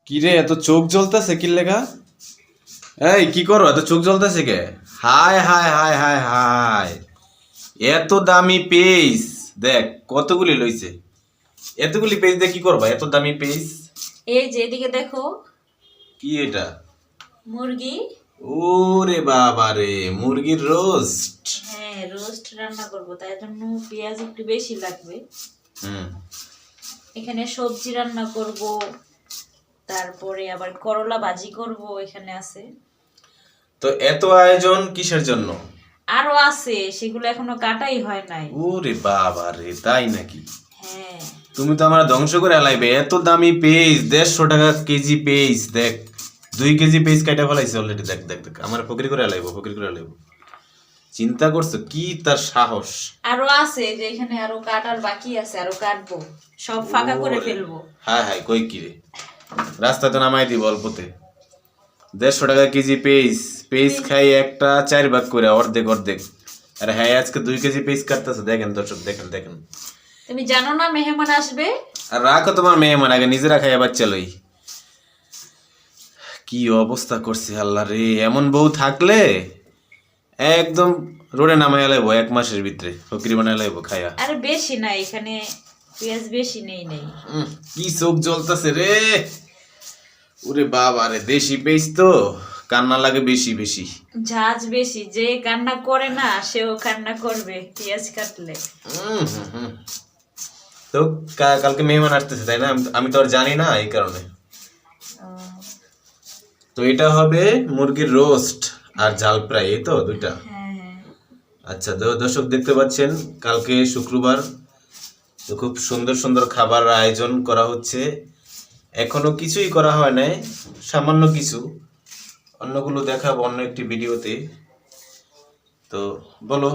কি রে, এত চোখ জ্বলতেছে কি লেগা? এই কি করো, এত চোখ জ্বলতেছে কে? হায় হায় হায় হায় হায়, এত দামি পেজ! দেখ কতগুলি লইছে। এতগুলি পেজ দিয়ে কি করবা, এত দামি পেজ? এই যে এদিকে দেখো, কি এটা? মুরগি। ওরে বাবা রে, মুরগির রোস্ট। হ্যাঁ, রোস্ট রান্না করব, তাই জন্য পেঁয়াজ একটু বেশি লাগবে। হুম। এখানে সবজি রান্না করব, তারপরে আবার করলা ভাজি করব, এখানে আছে। তো এত আয়োজন কিসের জন্য? আরো আছে, সেগুলো এখনো কাটাই হয় নাই। ওরে বাবা রে, তাই নাকি? হ্যাঁ। তুমি তো আমার ধ্বংস করে এলাইবে। এত দামি পেজ, 150 টাকা কেজি পেজ। দেখ 2 কেজি পেজ কাটা ফেলাইছে অলরেডি। দেখ দেখ দেখ, আমার ফকির করে এলাইবো, ফকির করে এলাইবো। চিন্তা করছো কি তার সাহস! আরো আছে, যে এখানে আরো কাটার বাকি আছে, আরো কাটবো, সব ফাঁকা করে ফেলবো। হায় হায়, কই কি রে, রাস্তা তো নামাই দিব অল্পতে। 150 টাকা কেজি পেজ। পেজ খাই একটা 4 ভাগ করে, অর্ধেক অর্ধেক। আর হ্যাঁ, আজকে 2 কেজি পেজ কাটতেছে। দেখেন দর্শক, দেখেন দেখেন। তুমি জানো না মেহমান আসবে? আর রাখো তোমার মেহমান, আগে নিজেরা খাইয়া বাচ্চা লই। কি অবস্থা করছে আল্লাহ রে! এমন বউ থাকলে একদম রোডে নামাই লাইবো 1 মাসের ভিতরে, ফকিরি বানাই লাইবো খায়া। আরে বেশি না, এখানে পেঁয়াজ বেশি নেই। কি চোখ জ্বলতাছে রে! ওরে বাবা রে, দেশি পেঁয়াজ তো কান্না লাগে বেশি বেশি। ঝাঁজ বেশি, যে কান্না করে না সেও কান্না করবে পেঁয়াজ কাটলে। হুম। তো কালকে মেহমান আসতেছে তাই না? আমি তো আর জানি না, এই কারণে। তো এটা হবে মুরগির রোস্ট আর ঝাল ফ্রাই, এই তো দুইটা। হ্যাঁ। আচ্ছা, দর্শক দেখতে পাচ্ছেন, কালকে শুক্রবার। তো খুব সুন্দর সুন্দর খাবার আয়োজন করা হচ্ছে। এখনো কিছুই করা হয় নাই, সামান্য কিছু। অন্যগুলো দেখাবো অন্য একটি ভিডিওতে। তো বলো।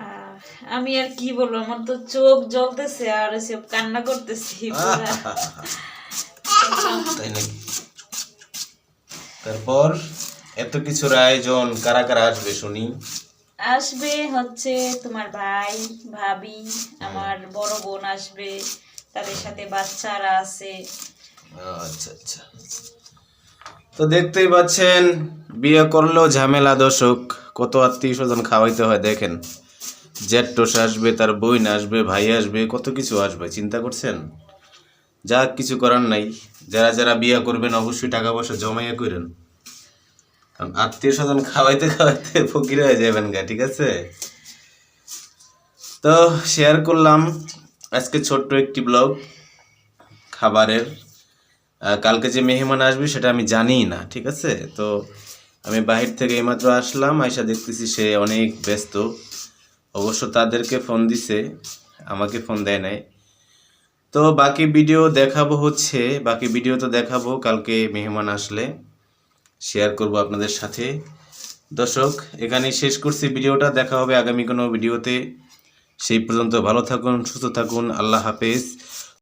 আহ, আমি আর কি বলবো, আমার তো চোখ জ্বলতেছে আর সব কান্না করতেছি পুরা। তাই নাকি? তারপর এত কিছুর আয়োজন, কারা কারা আসবে শুনি? আসবে হচ্ছে তোমার ভাই, ভাবি, আমার বড় বোন আসবে, তাদের সাথে বাচ্চারা আছে। আচ্ছা আচ্ছা। তো দেখতেই পাচ্ছেন, বিয়ে করলেও ঝামেলা দর্শক। কত আত্মীয় স্বজন খাওয়াইতে হয় দেখেন। জ্যাঠটোস আসবে, তার বোন আসবে, ভাই আসবে, কত কিছু আসবে, চিন্তা করছেন? যা কিছু করার নাই। যারা যারা বিয়ে করবেন অবশ্যই টাকা পয়সা জমাইয়া করেন, কারণ আত্মীয় স্বজন খাওয়াইতে খাওয়াইতে ফকির হয়ে যাবেন গা, ঠিক আছে? তো শেয়ার করলাম আজকে ছোট্ট একটি ব্লগ খাবারের। কালকে যে মেহমান আসবে সেটা আমি জানিই না, ঠিক আছে? তো আমি বাহির থেকে এইমাত্র আসলাম, আয়সা দেখতেছি সে অনেক ব্যস্ত। অবশ্য তাদেরকে ফোন দিছে, আমাকে ফোন দেয় নাই। তো বাকি ভিডিও দেখাবো, বাকি ভিডিও তো দেখাবো কালকে মেহমান আসলে, শেয়ার করব আপনাদের সাথে। দর্শক এখানেই শেষ করছি ভিডিওটা, দেখা হবে আগামী কোনো ভিডিওতে। সেই পর্যন্ত ভালো থাকুন, সুস্থ থাকুন, আল্লাহ হাফেজ।